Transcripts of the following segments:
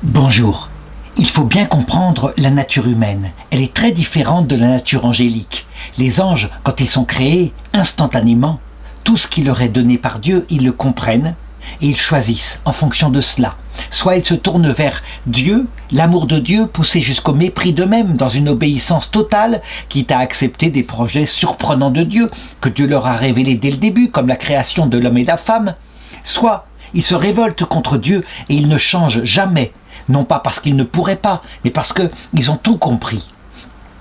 Bonjour. Il faut bien comprendre la nature humaine. Elle est très différente de la nature angélique. Les anges, quand ils sont créés, instantanément, tout ce qui leur est donné par Dieu, ils le comprennent et ils choisissent en fonction de cela. Soit ils se tournent vers Dieu, l'amour de Dieu poussé jusqu'au mépris d'eux-mêmes dans une obéissance totale, quitte à accepter des projets surprenants de Dieu que Dieu leur a révélés dès le début, comme la création de l'homme et de la femme. Soit ils se révoltent contre Dieu et ils ne changent jamais, non pas parce qu'ils ne pourraient pas, mais parce qu'ils ont tout compris.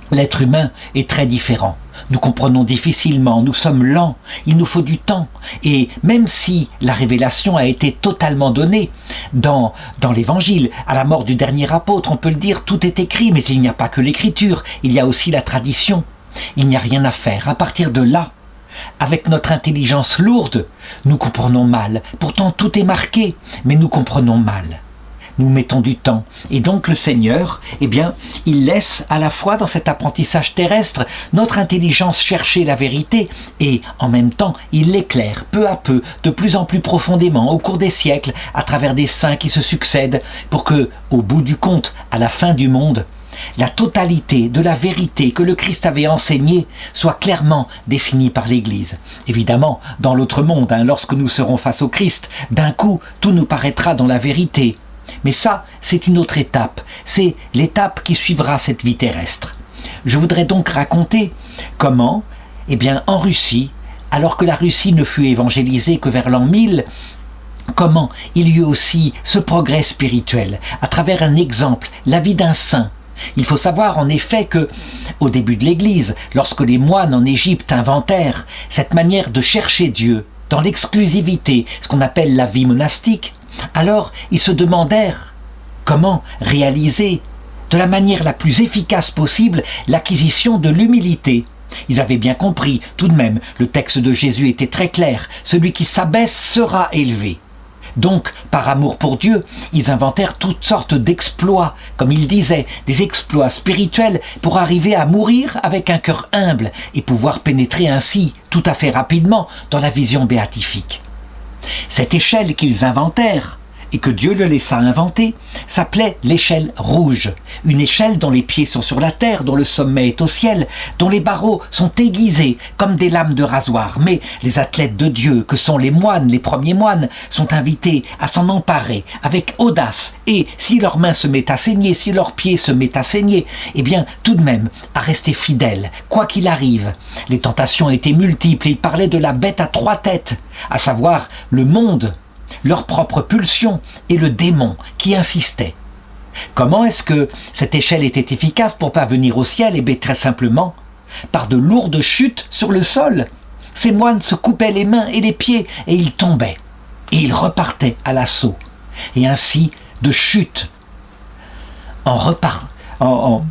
L'être humain est très différent. Nous comprenons difficilement, nous sommes lents, il nous faut du temps. Et même si la révélation a été totalement donnée dans l'Évangile, à la mort du dernier apôtre, on peut le dire, tout est écrit, mais il n'y a pas que l'écriture, il y a aussi la tradition. Il n'y a rien à faire. À partir de là, avec notre intelligence lourde, nous comprenons mal. Pourtant tout est marqué, mais nous comprenons mal. Nous mettons du temps. Et donc le Seigneur, il laisse à la fois dans cet apprentissage terrestre notre intelligence chercher la vérité et en même temps il l'éclaire peu à peu, de plus en plus profondément au cours des siècles, à travers des saints qui se succèdent pour que, au bout du compte, à la fin du monde, la totalité de la vérité que le Christ avait enseignée soit clairement définie par l'Église. Évidemment, dans l'autre monde, lorsque nous serons face au Christ, d'un coup, tout nous paraîtra dans la vérité. Mais ça, c'est une autre étape. C'est l'étape qui suivra cette vie terrestre. Je voudrais donc raconter comment, en Russie, alors que la Russie ne fut évangélisée que vers l'an 1000, comment il y eut aussi ce progrès spirituel, à travers un exemple, la vie d'un saint. Il faut savoir en effet que, au début de l'Église, lorsque les moines en Égypte inventèrent cette manière de chercher Dieu, dans l'exclusivité, ce qu'on appelle la vie monastique, alors ils se demandèrent comment réaliser de la manière la plus efficace possible l'acquisition de l'humilité. Ils avaient bien compris, tout de même, le texte de Jésus était très clair, celui qui s'abaisse sera élevé. Donc, par amour pour Dieu, ils inventèrent toutes sortes d'exploits, comme ils disaient, des exploits spirituels pour arriver à mourir avec un cœur humble et pouvoir pénétrer ainsi, tout à fait rapidement, dans la vision béatifique. Cette échelle qu'ils inventèrent, et que Dieu le laissa inventer, s'appelait l'échelle rouge. Une échelle dont les pieds sont sur la terre, dont le sommet est au ciel, dont les barreaux sont aiguisés comme des lames de rasoir. Mais les athlètes de Dieu, que sont les moines, les premiers moines, sont invités à s'en emparer avec audace. Et si leur main se met à saigner, si leur pied se met à saigner, tout de même à rester fidèles, quoi qu'il arrive. Les tentations étaient multiples. Ils parlaient de la bête à 3 têtes, à savoir le monde, leur propre pulsion et le démon qui insistait. Comment est-ce que cette échelle était efficace pour parvenir au ciel? Très simplement, par de lourdes chutes sur le sol. Ces moines se coupaient les mains et les pieds et ils tombaient. Et ils repartaient à l'assaut. Et ainsi, de chute en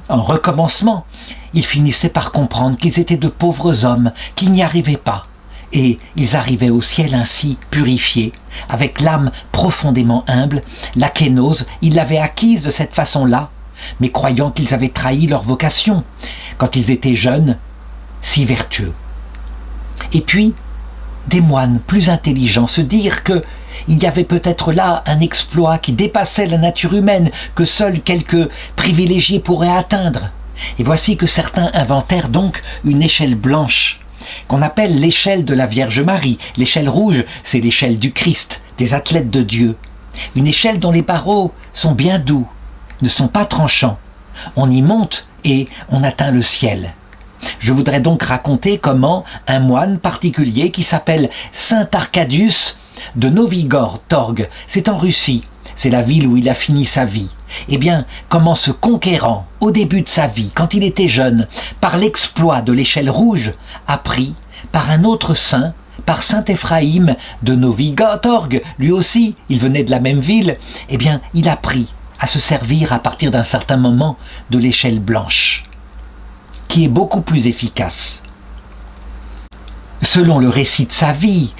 recommencement, ils finissaient par comprendre qu'ils étaient de pauvres hommes, qu'ils n'y arrivaient pas. Et ils arrivaient au ciel ainsi purifiés, avec l'âme profondément humble. La kénose, ils l'avaient acquise de cette façon-là, mais croyant qu'ils avaient trahi leur vocation, quand ils étaient jeunes, si vertueux. Et puis, des moines plus intelligents se dirent qu'il y avait peut-être là un exploit qui dépassait la nature humaine, que seuls quelques privilégiés pourraient atteindre. Et voici que certains inventèrent donc une échelle blanche, qu'on appelle l'échelle de la Vierge Marie. L'échelle rouge, c'est l'échelle du Christ, des athlètes de Dieu. Une échelle dont les barreaux sont bien doux, ne sont pas tranchants. On y monte et on atteint le ciel. Je voudrais donc raconter comment un moine particulier qui s'appelle Saint Arcadius de Novigorod, c'est en Russie, c'est la ville où il a fini sa vie. Comment ce conquérant, au début de sa vie, quand il était jeune, par l'exploit de l'échelle rouge, apprit par un autre saint, par saint Éphraïm de Novigorod, lui aussi, il venait de la même ville, il apprit à se servir à partir d'un certain moment de l'échelle blanche, qui est beaucoup plus efficace. Selon le récit de sa vie,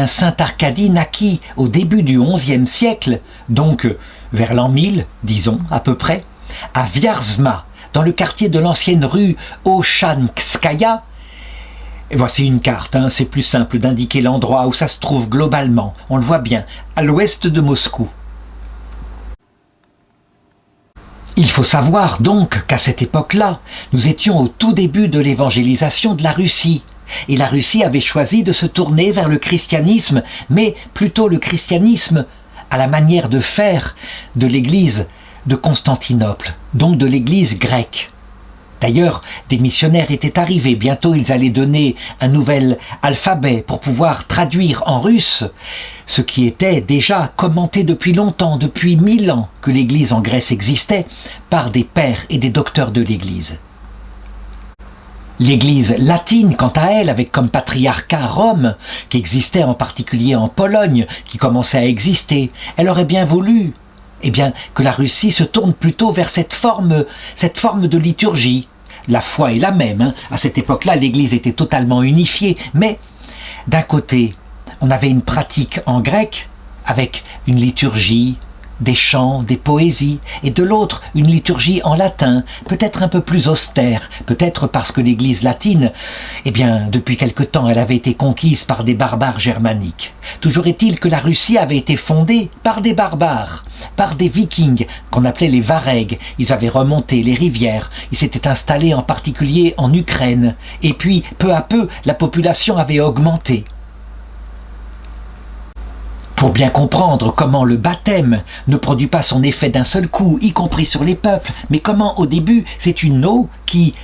saint Arcadie naquit au début du XIe siècle, donc vers l'an 1000, disons à peu près, à Viarzma, dans le quartier de l'ancienne rue Ochanskaya. Et voici une carte, c'est plus simple d'indiquer l'endroit où ça se trouve globalement. On le voit bien, à l'ouest de Moscou. Il faut savoir donc qu'à cette époque-là, nous étions au tout début de l'évangélisation de la Russie. Et la Russie avait choisi de se tourner vers le christianisme, mais plutôt le christianisme à la manière de faire de l'église de Constantinople, donc de l'église grecque. D'ailleurs, des missionnaires étaient arrivés. Bientôt, ils allaient donner un nouvel alphabet pour pouvoir traduire en russe ce qui était déjà commenté depuis longtemps, depuis 1000 ans que l'Église en Grèce existait, par des pères et des docteurs de l'Église. L'Église latine, quant à elle, avec comme patriarcat Rome, qui existait en particulier en Pologne, qui commençait à exister, elle aurait bien voulu que la Russie se tourne plutôt vers cette forme de liturgie. La foi est la même. À cette époque-là, l'Église était totalement unifiée. Mais d'un côté, on avait une pratique en grec avec une liturgie, des chants, des poésies, et de l'autre, une liturgie en latin, peut-être un peu plus austère, peut-être parce que l'Église latine, depuis quelque temps, elle avait été conquise par des barbares germaniques. Toujours est-il que la Russie avait été fondée par des barbares, par des vikings, qu'on appelait les Varegs. Ils avaient remonté les rivières, ils s'étaient installés en particulier en Ukraine, et puis, peu à peu, la population avait augmenté. Pour bien comprendre comment le baptême ne produit pas son effet d'un seul coup, y compris sur les peuples, mais comment au début c'est une eau qui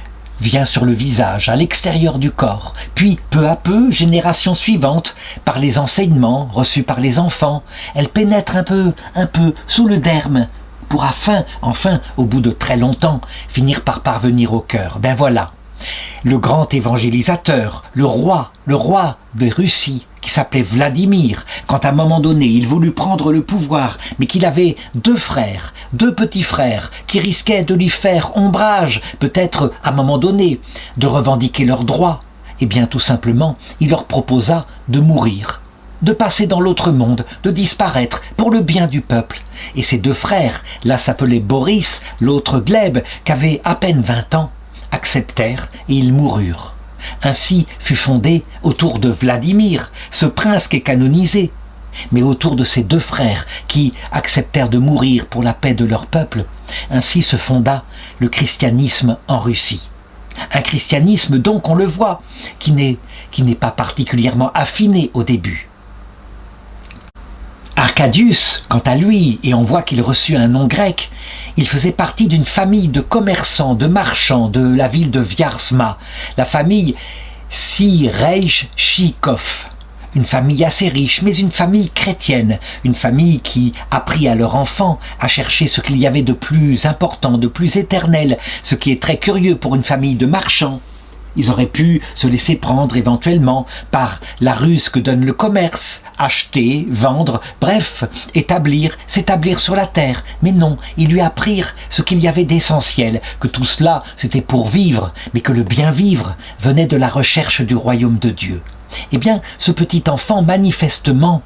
vient sur le visage, à l'extérieur du corps, puis peu à peu, génération suivante, par les enseignements reçus par les enfants, elle pénètre un peu sous le derme, pour enfin, au bout de très longtemps, finir par parvenir au cœur. Ben voilà, le grand évangélisateur, le roi de Russie, qui s'appelait Vladimir, quand à un moment donné il voulut prendre le pouvoir, mais qu'il avait deux petits frères, qui risquaient de lui faire ombrage, peut-être à un moment donné, de revendiquer leurs droits, tout simplement, il leur proposa de mourir, de passer dans l'autre monde, de disparaître pour le bien du peuple. Et ces deux frères, l'un s'appelait Boris, l'autre Gleb, qui avait à peine 20 ans, acceptèrent et ils moururent. Ainsi fut fondé autour de Vladimir, ce prince qui est canonisé, mais autour de ces deux frères qui acceptèrent de mourir pour la paix de leur peuple. Ainsi se fonda le christianisme en Russie. Un christianisme donc, on le voit, qui n'est pas particulièrement affiné au début. Arcadius, quant à lui, et on voit qu'il reçut un nom grec, il faisait partie d'une famille de commerçants, de marchands de la ville de Vyarsma, la famille Sirejchikov, une famille assez riche, mais une famille chrétienne, une famille qui apprit à leur enfant à chercher ce qu'il y avait de plus important, de plus éternel, ce qui est très curieux pour une famille de marchands. Ils auraient pu se laisser prendre éventuellement par la ruse que donne le commerce, acheter, vendre, bref, s'établir sur la terre. Mais non, ils lui apprirent ce qu'il y avait d'essentiel, que tout cela c'était pour vivre, mais que le bien vivre venait de la recherche du royaume de Dieu. Ce petit enfant, manifestement,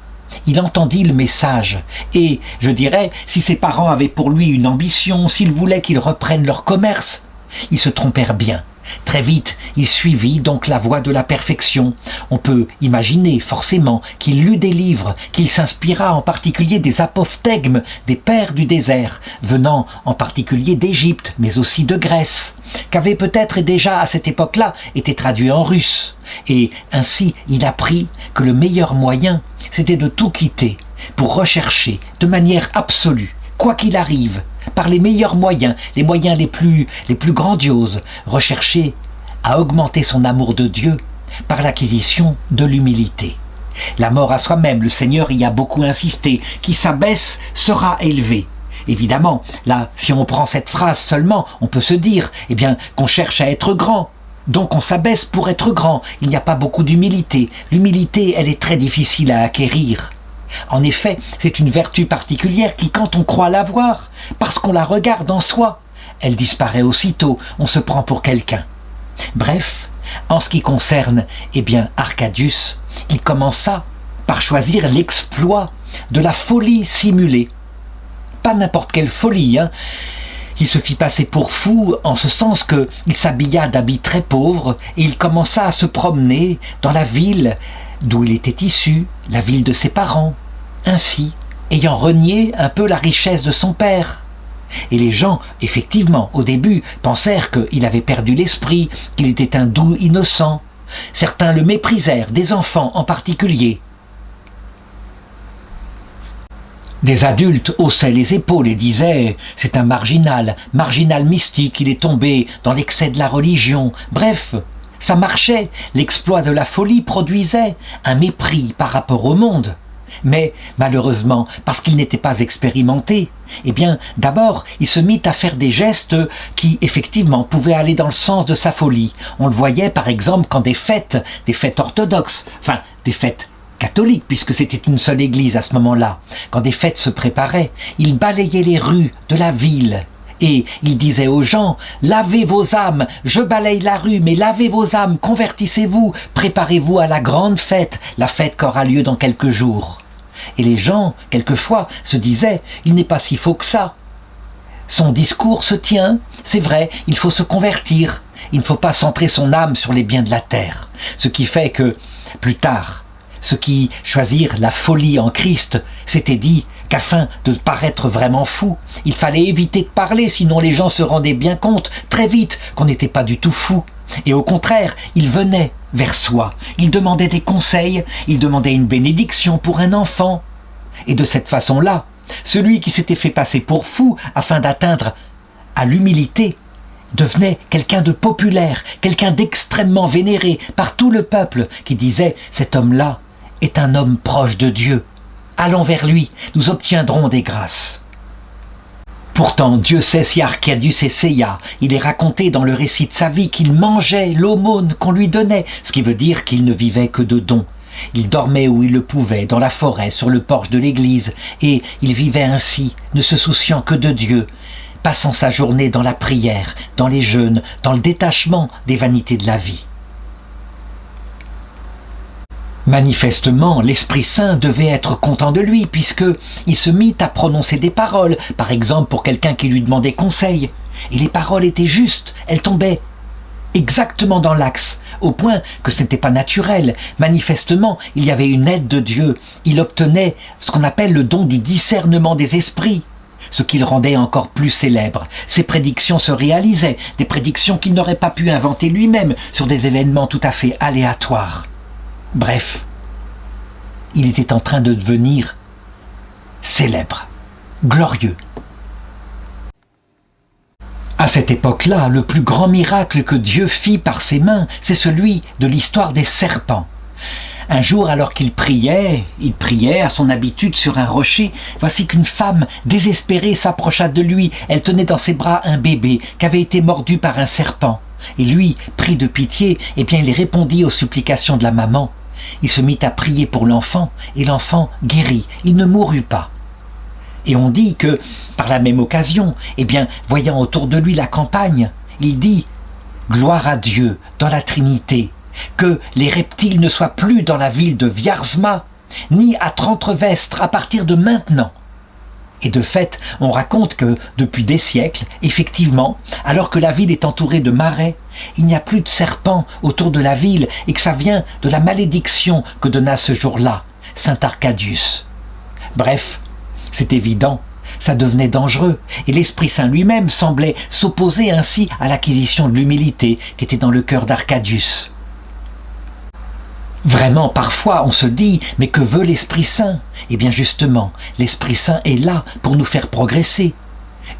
il entendit le message, et, je dirais, si ses parents avaient pour lui une ambition, s'ils voulaient qu'il reprenne leur commerce, ils se trompèrent bien. Très vite, il suivit donc la voie de la perfection. On peut imaginer forcément qu'il lut des livres, qu'il s'inspira en particulier des apophthegmes des pères du désert, venant en particulier d'Égypte, mais aussi de Grèce, qu'avaient peut-être déjà à cette époque-là été traduits en russe. Et ainsi, il apprit que le meilleur moyen, c'était de tout quitter pour rechercher de manière absolue, quoi qu'il arrive, par les meilleurs moyens, les moyens les plus grandioses, rechercher à augmenter son amour de Dieu par l'acquisition de l'humilité. La mort à soi-même, le Seigneur y a beaucoup insisté, qui s'abaisse sera élevé. Évidemment, là, si on prend cette phrase seulement, on peut se dire, qu'on cherche à être grand. Donc on s'abaisse pour être grand. Il n'y a pas beaucoup d'humilité. L'humilité, elle est très difficile à acquérir. En effet, c'est une vertu particulière qui, quand on croit l'avoir, parce qu'on la regarde en soi, elle disparaît aussitôt, on se prend pour quelqu'un. Bref, en ce qui concerne, Arcadius, il commença par choisir l'exploit de la folie simulée. Pas n'importe quelle folie, Il se fit passer pour fou en ce sens qu'il s'habilla d'habits très pauvres et il commença à se promener dans la ville d'où il était issu, la ville de ses parents. Ainsi, ayant renié un peu la richesse de son père, Et les gens, effectivement, au début, pensèrent qu'il avait perdu l'esprit, qu'il était un doux innocent. Certains le méprisèrent, des enfants en particulier. Des adultes haussaient les épaules et disaient « c'est un marginal mystique, il est tombé dans l'excès de la religion ». Bref, ça marchait, l'exploit de la folie produisait un mépris par rapport au monde. Mais malheureusement, parce qu'il n'était pas expérimenté, eh bien d'abord il se mit à faire des gestes qui effectivement pouvaient aller dans le sens de sa folie. On le voyait par exemple quand des fêtes orthodoxes, enfin des fêtes catholique, puisque c'était une seule église à ce moment-là. Quand des fêtes se préparaient, il balayait les rues de la ville et il disait aux gens « Lavez vos âmes, je balaye la rue, mais lavez vos âmes, convertissez-vous, préparez-vous à la grande fête, la fête qui aura lieu dans quelques jours. » Et les gens, quelquefois, se disaient « Il n'est pas si faux que ça. Son discours se tient, c'est vrai, il faut se convertir, il ne faut pas centrer son âme sur les biens de la terre. » Ce qui fait que, plus tard, ceux qui choisirent la folie en Christ s'étaient dit qu'afin de paraître vraiment fou, il fallait éviter de parler, sinon les gens se rendaient bien compte très vite qu'on n'était pas du tout fou. Et au contraire, ils venaient vers soi, ils demandaient des conseils, ils demandaient une bénédiction pour un enfant. Et de cette façon-là, celui qui s'était fait passer pour fou afin d'atteindre à l'humilité devenait quelqu'un de populaire, quelqu'un d'extrêmement vénéré par tout le peuple qui disait « cet homme-là est un homme proche de Dieu. Allons vers lui, nous obtiendrons des grâces. » Pourtant, Dieu sait si Arcadius essaya. Il est raconté dans le récit de sa vie qu'il mangeait l'aumône qu'on lui donnait, ce qui veut dire qu'il ne vivait que de dons. Il dormait où il le pouvait, dans la forêt, sur le porche de l'église, et il vivait ainsi, ne se souciant que de Dieu, passant sa journée dans la prière, dans les jeûnes, dans le détachement des vanités de la vie. Manifestement, l'Esprit Saint devait être content de lui, puisqu'il se mit à prononcer des paroles, par exemple pour quelqu'un qui lui demandait conseil. Et les paroles étaient justes, elles tombaient exactement dans l'axe, au point que ce n'était pas naturel. Manifestement, il y avait une aide de Dieu. Il obtenait ce qu'on appelle le don du discernement des esprits, ce qui le rendait encore plus célèbre. Ses prédictions se réalisaient, des prédictions qu'il n'aurait pas pu inventer lui-même sur des événements tout à fait aléatoires. Bref, il était en train de devenir célèbre, glorieux. À cette époque-là, le plus grand miracle que Dieu fit par ses mains, c'est celui de l'histoire des serpents. Un jour, alors qu'il priait à son habitude sur un rocher, voici qu'une femme désespérée s'approcha de lui. Elle tenait dans ses bras un bébé qui avait été mordu par un serpent. Et lui, pris de pitié, il répondit aux supplications de la maman. Il se mit à prier pour l'enfant, et l'enfant guérit, il ne mourut pas. Et on dit que, par la même occasion, voyant autour de lui la campagne, il dit « Gloire à Dieu dans la Trinité, que les reptiles ne soient plus dans la ville de Vyarzma, ni à Trentrevestre à partir de maintenant. » Et de fait, on raconte que, depuis des siècles, effectivement, alors que la ville est entourée de marais, il n'y a plus de serpents autour de la ville et que ça vient de la malédiction que donna ce jour-là Saint Arcadius. Bref, c'est évident, ça devenait dangereux et l'Esprit Saint lui-même semblait s'opposer ainsi à l'acquisition de l'humilité qui était dans le cœur d'Arcadius. Vraiment, parfois, on se dit « Mais que veut l'Esprit Saint ?» Eh bien justement, l'Esprit Saint est là pour nous faire progresser.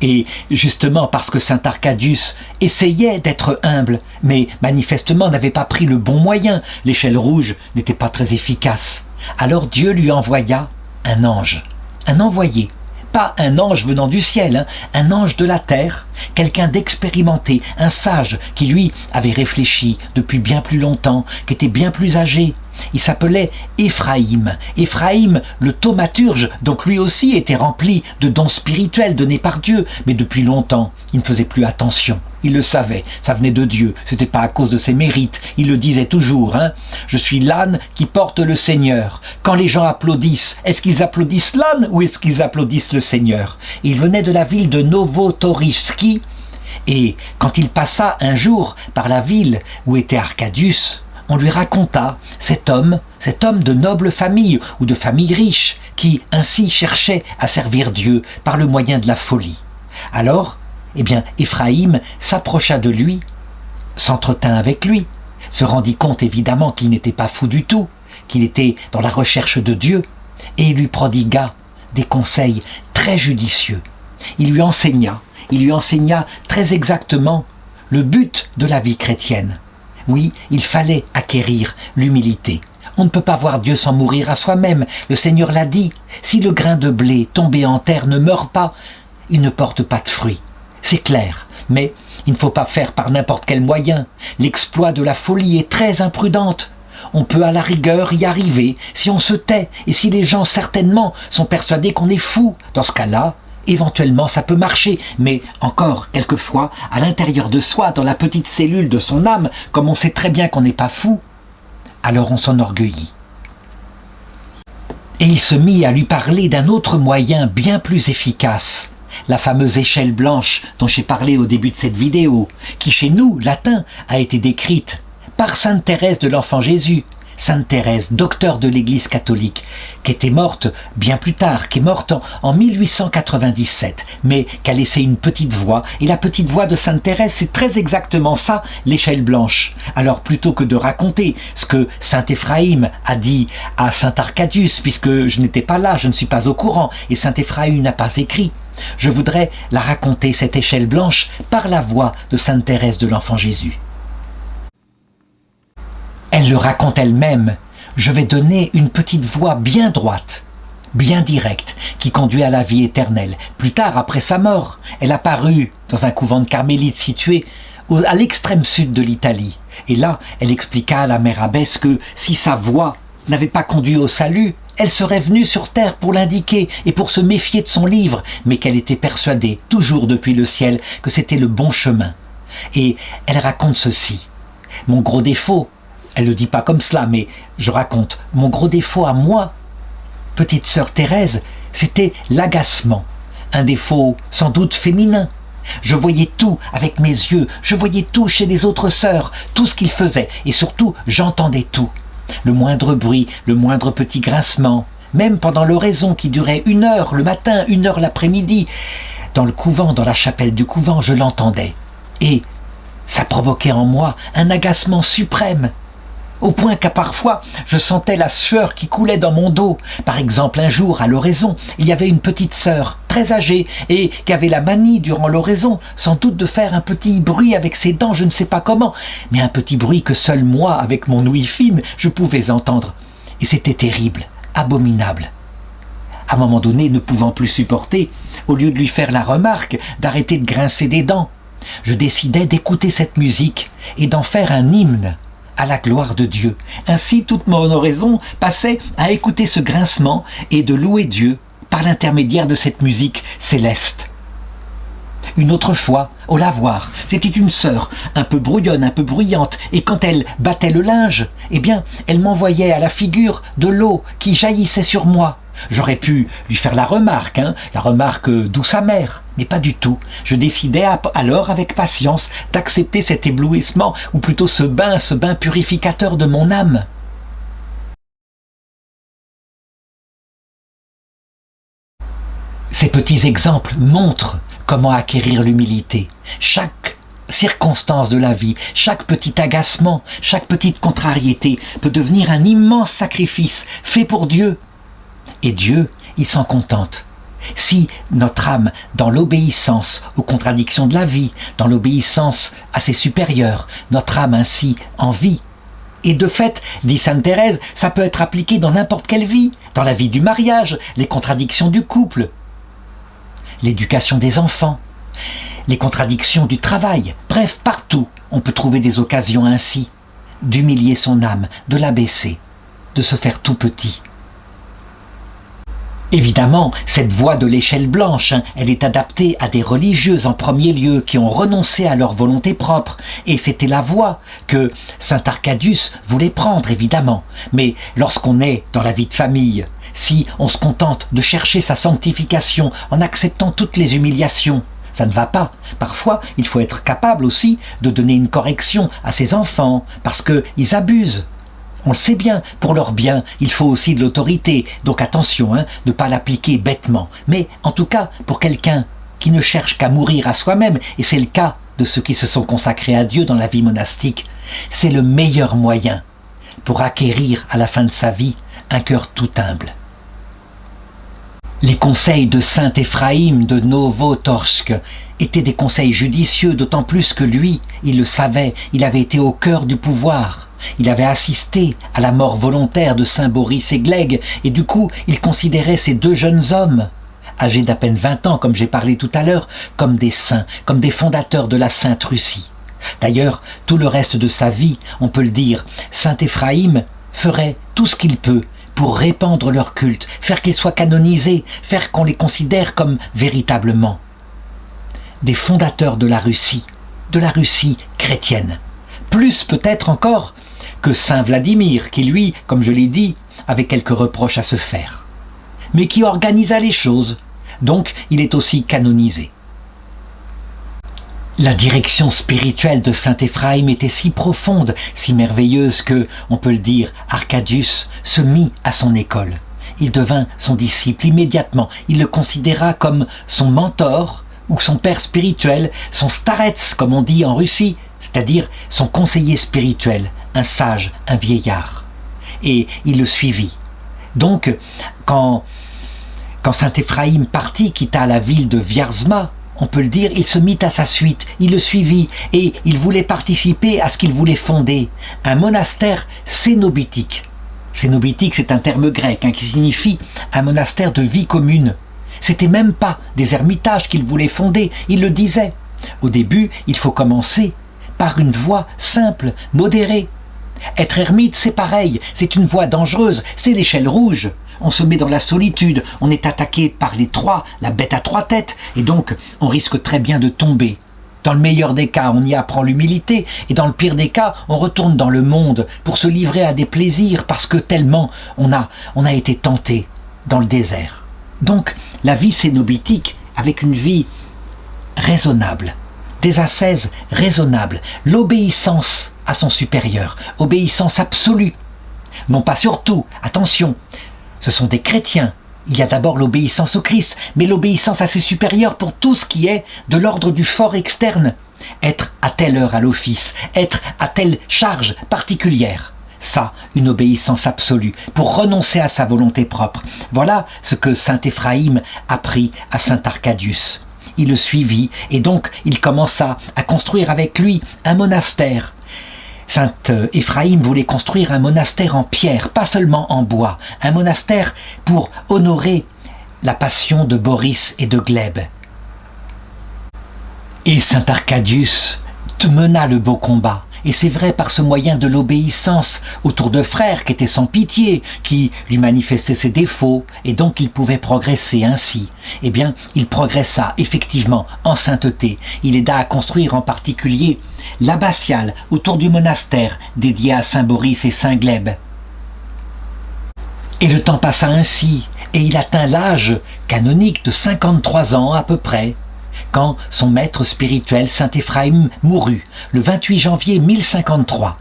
Et justement parce que Saint Arcadius essayait d'être humble, mais manifestement n'avait pas pris le bon moyen, l'échelle rouge n'était pas très efficace. Alors Dieu lui envoya un ange, un envoyé. Pas un ange venant du ciel, un ange de la terre, quelqu'un d'expérimenté, un sage qui lui avait réfléchi depuis bien plus longtemps, qui était bien plus âgé. Il s'appelait Éphraïm. Éphraïm, le thaumaturge, donc lui aussi était rempli de dons spirituels donnés par Dieu, mais depuis longtemps, il ne faisait plus attention. Il le savait, ça venait de Dieu, c'était pas à cause de ses mérites. Il le disait toujours, Je suis l'âne qui porte le Seigneur. Quand les gens applaudissent, est-ce qu'ils applaudissent l'âne ou est-ce qu'ils applaudissent le Seigneur? Il venait de la ville de Novotorishki, et quand il passa un jour par la ville où était Arcadius, on lui raconta cet homme de noble famille ou de famille riche, qui ainsi cherchait à servir Dieu par le moyen de la folie. Alors, eh bien, Éphraïm s'approcha de lui, s'entretint avec lui, se rendit compte évidemment qu'il n'était pas fou du tout, qu'il était dans la recherche de Dieu, et il lui prodigua des conseils très judicieux. Il lui enseigna très exactement le but de la vie chrétienne. Oui, il fallait acquérir l'humilité. On ne peut pas voir Dieu sans mourir à soi-même. Le Seigneur l'a dit, si le grain de blé tombé en terre ne meurt pas, il ne porte pas de fruits. C'est clair, mais il ne faut pas faire par n'importe quel moyen. L'exploit de la folie est très imprudente. On peut à la rigueur y arriver si on se tait et si les gens certainement sont persuadés qu'on est fou. Dans ce cas-là, éventuellement ça peut marcher, mais encore, quelquefois, à l'intérieur de soi, dans la petite cellule de son âme, comme on sait très bien qu'on n'est pas fou, alors on s'enorgueillit. Et il se mit à lui parler d'un autre moyen bien plus efficace, la fameuse échelle blanche dont j'ai parlé au début de cette vidéo, qui chez nous, latin, a été décrite par Sainte Thérèse de l'Enfant Jésus, Sainte Thérèse, docteur de l'Église catholique, qui était morte bien plus tard, qui est morte en 1897, mais qui a laissé une petite voix. Et la petite voix de Sainte Thérèse, c'est très exactement ça, l'échelle blanche. Alors plutôt que de raconter ce que Saint Éphraïm a dit à Saint Arcadius, puisque je n'étais pas là, je ne suis pas au courant, et Saint Éphraïm n'a pas écrit, je voudrais la raconter, cette échelle blanche, par la voix de Sainte Thérèse de l'Enfant Jésus. Elle le raconte elle-même. Je vais donner une petite voie bien droite, bien directe, qui conduit à la vie éternelle. Plus tard, après sa mort, elle apparut dans un couvent de carmélites situé à l'extrême sud de l'Italie. Et là, elle expliqua à la mère abbesse que si sa voie n'avait pas conduit au salut, elle serait venue sur terre pour l'indiquer et pour se méfier de son livre, mais qu'elle était persuadée, toujours depuis le ciel, que c'était le bon chemin. Et elle raconte ceci. Mon gros défaut, elle ne le dit pas comme cela, mais je raconte. Mon gros défaut à moi, petite sœur Thérèse, c'était l'agacement. Un défaut sans doute féminin. Je voyais tout avec mes yeux, je voyais tout chez les autres sœurs, tout ce qu'ils faisaient, et surtout j'entendais tout. Le moindre bruit, le moindre petit grincement, même pendant l'oraison qui durait 1 heure le matin, 1 heure l'après-midi. Dans le couvent, dans la chapelle du couvent, je l'entendais. Et ça provoquait en moi un agacement suprême. Au point qu'à parfois, je sentais la sueur qui coulait dans mon dos. Par exemple, un jour, à l'oraison, il y avait une petite sœur, très âgée, et qui avait la manie, durant l'oraison, sans doute de faire un petit bruit avec ses dents, je ne sais pas comment, mais un petit bruit que seul moi, avec mon ouïe fine, je pouvais entendre. Et c'était terrible, abominable. À un moment donné, ne pouvant plus supporter, au lieu de lui faire la remarque d'arrêter de grincer des dents, je décidai d'écouter cette musique et d'en faire un hymne à la gloire de Dieu. Ainsi, toute mon oraison passait à écouter ce grincement et de louer Dieu par l'intermédiaire de cette musique céleste. Une autre fois, au lavoir, c'était une sœur, un peu brouillonne, un peu bruyante, et quand elle battait le linge, eh bien, elle m'envoyait à la figure de l'eau qui jaillissait sur moi. J'aurais pu lui faire la remarque douce amère, mais pas du tout. Je décidai alors avec patience d'accepter cet éblouissement, ou plutôt ce bain purificateur de mon âme. Ces petits exemples montrent comment acquérir l'humilité. Chaque circonstance de la vie, chaque petit agacement, chaque petite contrariété peut devenir un immense sacrifice fait pour Dieu. Et Dieu, il s'en contente. Si notre âme, dans l'obéissance aux contradictions de la vie, dans l'obéissance à ses supérieurs, notre âme ainsi en vie. Et de fait, dit Sainte Thérèse, ça peut être appliqué dans n'importe quelle vie, dans la vie du mariage, les contradictions du couple, l'éducation des enfants, les contradictions du travail, bref, partout, on peut trouver des occasions ainsi d'humilier son âme, de l'abaisser, de se faire tout petit. Évidemment, cette voie de l'échelle blanche, elle est adaptée à des religieuses en premier lieu qui ont renoncé à leur volonté propre. Et c'était la voie que saint Arcadius voulait prendre, évidemment. Mais lorsqu'on est dans la vie de famille, si on se contente de chercher sa sanctification en acceptant toutes les humiliations, ça ne va pas. Parfois, il faut être capable aussi de donner une correction à ses enfants parce qu'ils abusent. On le sait bien, pour leur bien, il faut aussi de l'autorité. Donc attention, ne pas l'appliquer bêtement. Mais en tout cas, pour quelqu'un qui ne cherche qu'à mourir à soi-même, et c'est le cas de ceux qui se sont consacrés à Dieu dans la vie monastique, c'est le meilleur moyen pour acquérir à la fin de sa vie un cœur tout humble. Les conseils de saint Éphraïm de Novotorsk étaient des conseils judicieux, d'autant plus que lui, il le savait, il avait été au cœur du pouvoir. Il avait assisté à la mort volontaire de saint Boris et Gleg, et du coup, il considérait ces deux jeunes hommes, âgés d'à peine 20 ans, comme j'ai parlé tout à l'heure, comme des saints, comme des fondateurs de la Sainte Russie. D'ailleurs, tout le reste de sa vie, on peut le dire, saint Éphraïm ferait tout ce qu'il peut pour répandre leur culte, faire qu'ils soient canonisés, faire qu'on les considère comme véritablement des fondateurs de la Russie chrétienne. Plus peut-être encore que saint Vladimir, qui lui, comme je l'ai dit, avait quelques reproches à se faire, mais qui organisa les choses, donc il est aussi canonisé. La direction spirituelle de saint Éphraïm était si profonde, si merveilleuse que, on peut le dire, Arcadius se mit à son école. Il devint son disciple immédiatement. Il le considéra comme son mentor ou son père spirituel, son starets, comme on dit en Russie, c'est-à-dire son conseiller spirituel, un sage, un vieillard. Et il le suivit. Donc, quand saint Éphraïm partit, quitta la ville de Vyarzma, on peut le dire, il se mit à sa suite, il le suivit et il voulait participer à ce qu'il voulait fonder, un monastère cénobitique. Cénobitique, c'est un terme grec qui signifie un monastère de vie commune. C'était même pas des ermitages qu'il voulait fonder, il le disait. Au début, il faut commencer par une voie simple, modérée. Être ermite, c'est pareil, c'est une voie dangereuse, c'est l'échelle rouge. On se met dans la solitude, on est attaqué par les trois, la bête à trois têtes, et donc on risque très bien de tomber. Dans le meilleur des cas, on y apprend l'humilité, et dans le pire des cas, on retourne dans le monde pour se livrer à des plaisirs, parce que tellement on a été tenté dans le désert. Donc la vie cénobitique, avec une vie raisonnable, des ascèses raisonnables, l'obéissance à son supérieur, obéissance absolue, non pas surtout, attention, ce sont des chrétiens. Il y a d'abord l'obéissance au Christ, mais l'obéissance à ses supérieurs pour tout ce qui est de l'ordre du fort externe. Être à telle heure à l'office, être à telle charge particulière. Ça, une obéissance absolue, pour renoncer à sa volonté propre. Voilà ce que saint Éphraïm apprit à saint Arcadius. Il le suivit, et donc il commença à construire avec lui un monastère. Saint Éphraïm voulait construire un monastère en pierre, pas seulement en bois, un monastère pour honorer la passion de Boris et de Gleb. Et saint Arcadius mena le beau combat. Et c'est vrai par ce moyen de l'obéissance autour de frères qui étaient sans pitié, qui lui manifestaient ses défauts, et donc il pouvait progresser ainsi. Eh bien, il progressa effectivement en sainteté. Il aida à construire en particulier l'abbatiale autour du monastère dédié à saint Boris et saint Gleb. Et le temps passa ainsi, et il atteint l'âge canonique de 53 ans à peu près, quand son maître spirituel, saint Éphraïm, mourut, le 28 janvier 1053.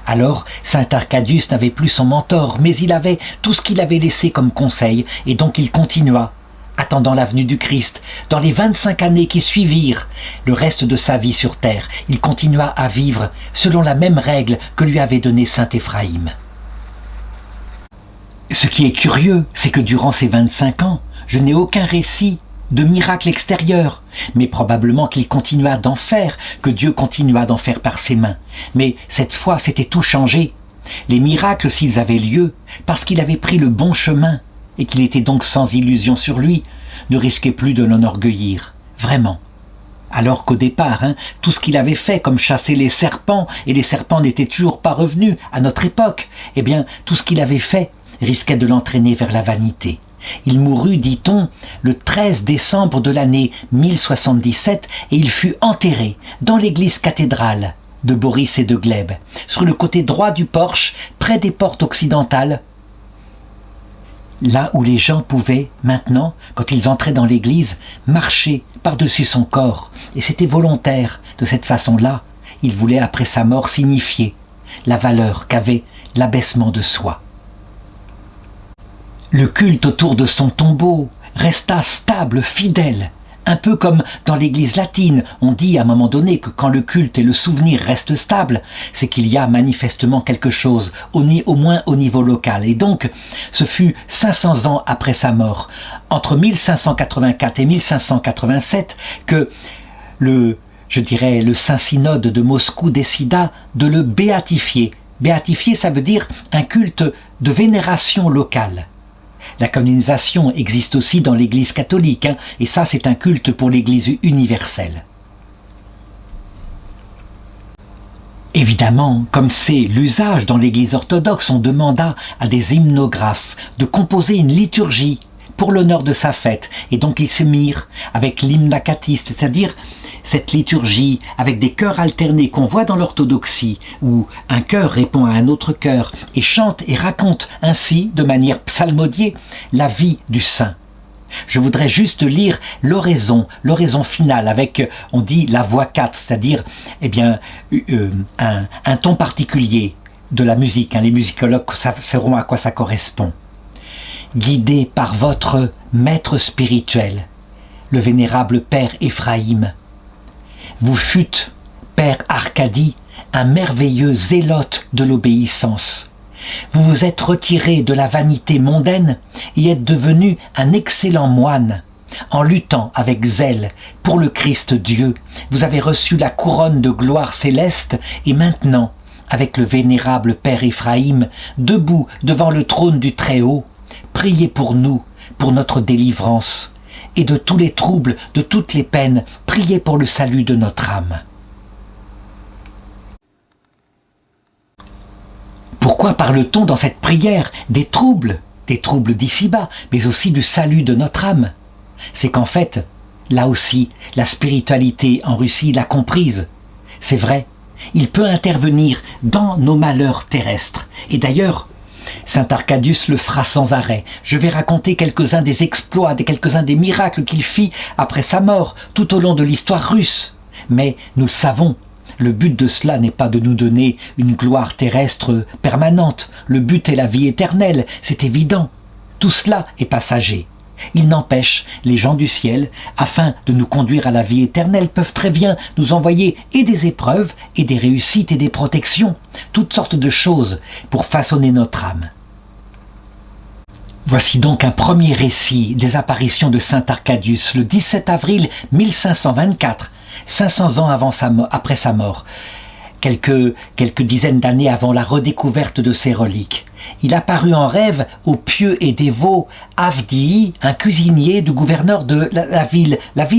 Alors, saint Arcadius n'avait plus son mentor, mais il avait tout ce qu'il avait laissé comme conseil, et donc il continua, attendant la venue du Christ. Dans les 25 années qui suivirent le reste de sa vie sur terre, il continua à vivre selon la même règle que lui avait donnée saint Éphraïm. Ce qui est curieux, c'est que durant ces 25 ans, je n'ai aucun récit de miracles extérieurs, mais probablement qu'il continua d'en faire, que Dieu continua d'en faire par ses mains. Mais cette fois, c'était tout changé. Les miracles, s'ils avaient lieu, parce qu'il avait pris le bon chemin, et qu'il était donc sans illusion sur lui, ne risquaient plus de l'enorgueillir, vraiment. Alors qu'au départ, tout ce qu'il avait fait, comme chasser les serpents, et les serpents n'étaient toujours pas revenus à notre époque, eh bien, tout ce qu'il avait fait risquait de l'entraîner vers la vanité. Il mourut, dit-on, le 13 décembre de l'année 1077 et il fut enterré dans l'église cathédrale de Boris et de Gleb, sur le côté droit du porche, près des portes occidentales, là où les gens pouvaient, maintenant, quand ils entraient dans l'église, marcher par-dessus son corps. Et c'était volontaire. De cette façon-là, il voulait, après sa mort, signifier la valeur qu'avait l'abaissement de soi. Le culte autour de son tombeau resta stable, fidèle, Un peu comme dans l'Église latine, on dit à un moment donné que quand le culte et le souvenir restent stables, c'est qu'il y a manifestement quelque chose, au moins au niveau local. Et donc, ce fut 500 ans après sa mort, entre 1584 et 1587, que le Saint-Synode de Moscou décida de le béatifier. Béatifier, ça veut dire un culte de vénération locale. La canonisation existe aussi dans l'Église catholique, et ça c'est un culte pour l'Église universelle. Évidemment, comme c'est l'usage dans l'Église orthodoxe, on demanda à des hymnographes de composer une liturgie pour l'honneur de sa fête, et donc ils se mirent avec l'hymne acatiste, c'est-à-dire cette liturgie avec des chœurs alternés qu'on voit dans l'orthodoxie, où un chœur répond à un autre chœur et chante et raconte ainsi, de manière psalmodiée, la vie du saint. Je voudrais juste lire l'oraison finale avec, on dit, la voix 4, c'est-à-dire un ton particulier de la musique. Les musicologues sauront à quoi ça correspond. Guidé par votre maître spirituel, le vénérable Père Éphraïm, vous fûtes, Père Arcadie, un merveilleux zélote de l'obéissance. Vous vous êtes retiré de la vanité mondaine et êtes devenu un excellent moine. En luttant avec zèle pour le Christ Dieu, vous avez reçu la couronne de gloire céleste et maintenant, avec le vénérable Père Éphraïm, debout devant le trône du Très-Haut, priez pour nous, pour notre délivrance. Et de tous les troubles, de toutes les peines, priez pour le salut de notre âme. Pourquoi parle-t-on dans cette prière des troubles d'ici-bas, mais aussi du salut de notre âme? C'est qu'en fait, là aussi, la spiritualité en Russie l'a comprise. C'est vrai, il peut intervenir dans nos malheurs terrestres. Et d'ailleurs, Saint Arcadius le fera sans arrêt. Je vais raconter quelques-uns des exploits, quelques-uns des miracles qu'il fit après sa mort, tout au long de l'histoire russe. Mais nous le savons, le but de cela n'est pas de nous donner une gloire terrestre permanente. Le but est la vie éternelle, c'est évident. Tout cela est passager. Il n'empêche, les gens du ciel, afin de nous conduire à la vie éternelle, peuvent très bien nous envoyer et des épreuves, et des réussites, et des protections, toutes sortes de choses pour façonner notre âme. Voici donc un premier récit des apparitions de saint Arcadius, le 17 avril 1524, 500 ans après sa mort, quelques dizaines d'années avant la redécouverte de ses reliques. Il apparut en rêve au pieux et dévot Avdii, un cuisinier du gouverneur de la ville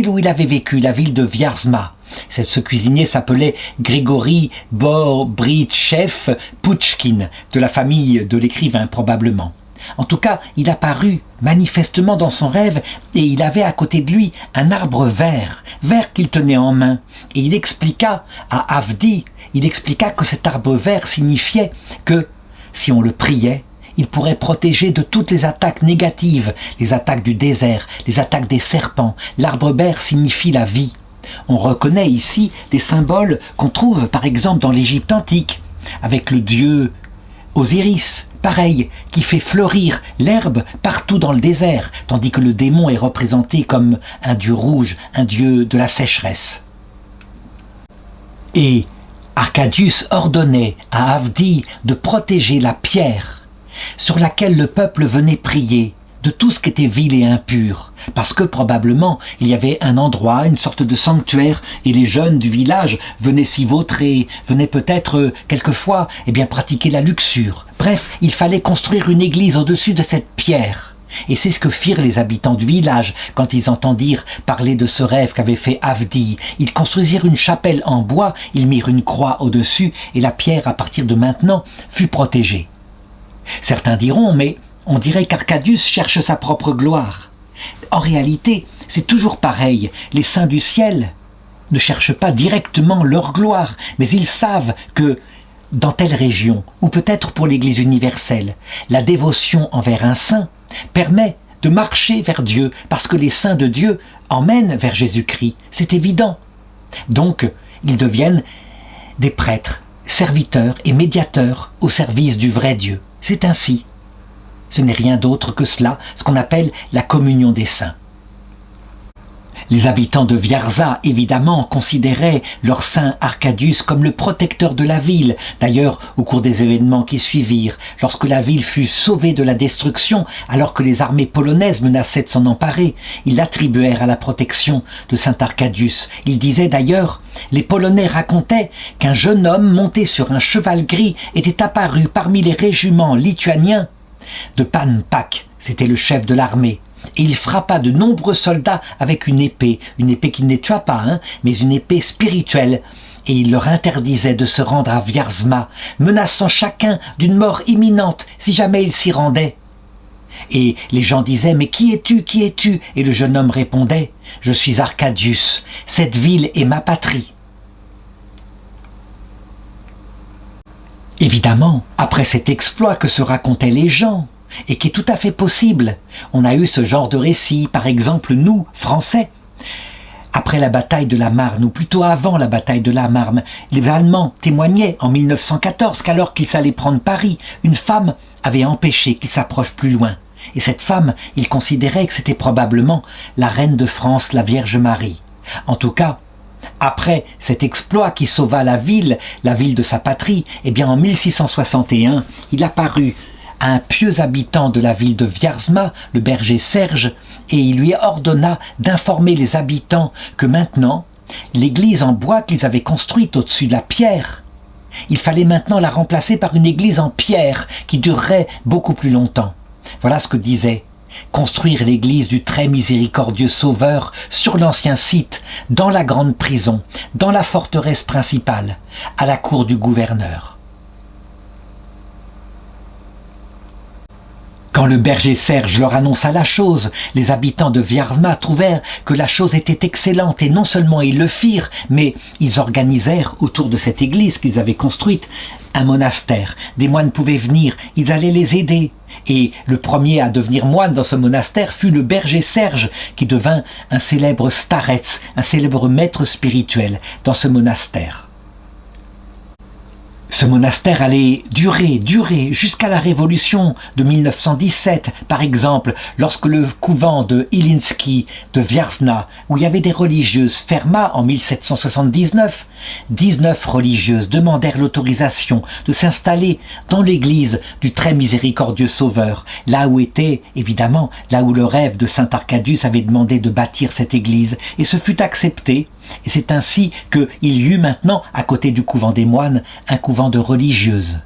où il avait vécu, la ville de Vyazma. Ce cuisinier s'appelait Grigory Bobritchev Pouchkine, de la famille de l'écrivain probablement. En tout cas, il apparut manifestement dans son rêve et il avait à côté de lui un arbre vert qu'il tenait en main. Et il expliqua à Avdi, que cet arbre vert signifiait que si on le priait, il pourrait protéger de toutes les attaques négatives, les attaques du désert, les attaques des serpents. L'arbre vert signifie la vie. On reconnaît ici des symboles qu'on trouve par exemple dans l'Égypte antique, avec le dieu Osiris, pareil, qui fait fleurir l'herbe partout dans le désert, tandis que le démon est représenté comme un dieu rouge, un dieu de la sécheresse. Et Arcadius ordonnait à Avdi de protéger la pierre sur laquelle le peuple venait prier de tout ce qui était vil et impur, parce que probablement il y avait un endroit, une sorte de sanctuaire, et les jeunes du village venaient s'y vautrer, venaient peut-être quelquefois pratiquer la luxure. Bref, il fallait construire une église au-dessus de cette pierre. Et c'est ce que firent les habitants du village quand ils entendirent parler de ce rêve qu'avait fait Avdi. Ils construisirent une chapelle en bois, ils mirent une croix au-dessus, et la pierre, à partir de maintenant, fut protégée. Certains diront, mais on dirait qu'Arcadius cherche sa propre gloire. En réalité, c'est toujours pareil. Les saints du ciel ne cherchent pas directement leur gloire, mais ils savent que dans telle région, ou peut-être pour l'Église universelle, la dévotion envers un saint permet de marcher vers Dieu, parce que les saints de Dieu emmènent vers Jésus-Christ. C'est évident. Donc, ils deviennent des prêtres, serviteurs et médiateurs au service du vrai Dieu. C'est ainsi. Ce n'est rien d'autre que cela, ce qu'on appelle la communion des saints. Les habitants de Viarza, évidemment, considéraient leur saint Arcadius comme le protecteur de la ville. D'ailleurs, au cours des événements qui suivirent, lorsque la ville fut sauvée de la destruction, alors que les armées polonaises menaçaient de s'en emparer, ils l'attribuèrent à la protection de saint Arcadius. Ils disaient d'ailleurs, les Polonais racontaient qu'un jeune homme monté sur un cheval gris était apparu parmi les régiments lituaniens de Pan Pak, c'était le chef de l'armée. Et il frappa de nombreux soldats avec une épée qui ne les tua pas, mais une épée spirituelle. Et il leur interdisait de se rendre à Vyarzma, menaçant chacun d'une mort imminente si jamais il s'y rendait. Et les gens disaient « Mais qui es-tu, qui es-tu » Et le jeune homme répondait « Je suis Arcadius, cette ville est ma patrie. » Évidemment, après cet exploit que se racontaient les gens, et qui est tout à fait possible. On a eu ce genre de récit, par exemple nous, Français. Après la bataille de la Marne, ou plutôt avant la bataille de la Marne, les Allemands témoignaient en 1914 qu'alors qu'ils allaient prendre Paris, une femme avait empêché qu'ils s'approchent plus loin. Et cette femme, ils considéraient que c'était probablement la reine de France, la Vierge Marie. En tout cas, après cet exploit qui sauva la ville de sa patrie, eh bien en 1661, il apparut un pieux habitant de la ville de Vyarzma, le berger Serge, et il lui ordonna d'informer les habitants que maintenant, l'église en bois qu'ils avaient construite au-dessus de la pierre, il fallait maintenant la remplacer par une église en pierre qui durerait beaucoup plus longtemps. Voilà ce que disait construire l'église du très miséricordieux Sauveur sur l'ancien site, dans la grande prison, dans la forteresse principale, à la cour du gouverneur. Quand le berger Serge leur annonça la chose, les habitants de Vyarzma trouvèrent que la chose était excellente et non seulement ils le firent, mais ils organisèrent autour de cette église qu'ils avaient construite un monastère. Des moines pouvaient venir, ils allaient les aider. Et le premier à devenir moine dans ce monastère fut le berger Serge, qui devint un célèbre starets, un célèbre maître spirituel dans ce monastère. Ce monastère allait durer jusqu'à la Révolution de 1917, par exemple, lorsque le couvent de Ilinski de Vyarzna, où il y avait des religieuses, ferma en 1779. 19 religieuses demandèrent l'autorisation de s'installer dans l'église du très miséricordieux Sauveur, là où était, évidemment, là où le rêve de saint Arcadius avait demandé de bâtir cette église, et ce fut accepté. Et c'est ainsi qu'il y eut maintenant, à côté du couvent des moines, un couvent de religieuses.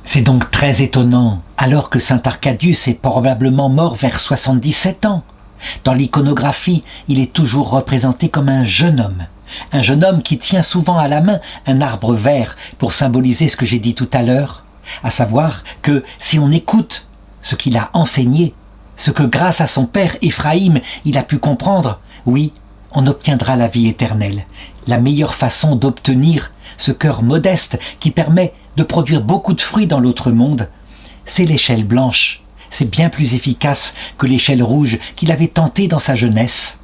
C'est donc très étonnant, alors que saint Arcadius est probablement mort vers 77 ans. Dans l'iconographie, il est toujours représenté comme un jeune homme qui tient souvent à la main un arbre vert pour symboliser ce que j'ai dit tout à l'heure, à savoir que si on écoute ce qu'il a enseigné, ce que grâce à son père Éphraïm, il a pu comprendre, oui, on obtiendra la vie éternelle. La meilleure façon d'obtenir ce cœur modeste qui permet de produire beaucoup de fruits dans l'autre monde, c'est l'échelle blanche. C'est bien plus efficace que l'échelle rouge qu'il avait tenté dans sa jeunesse.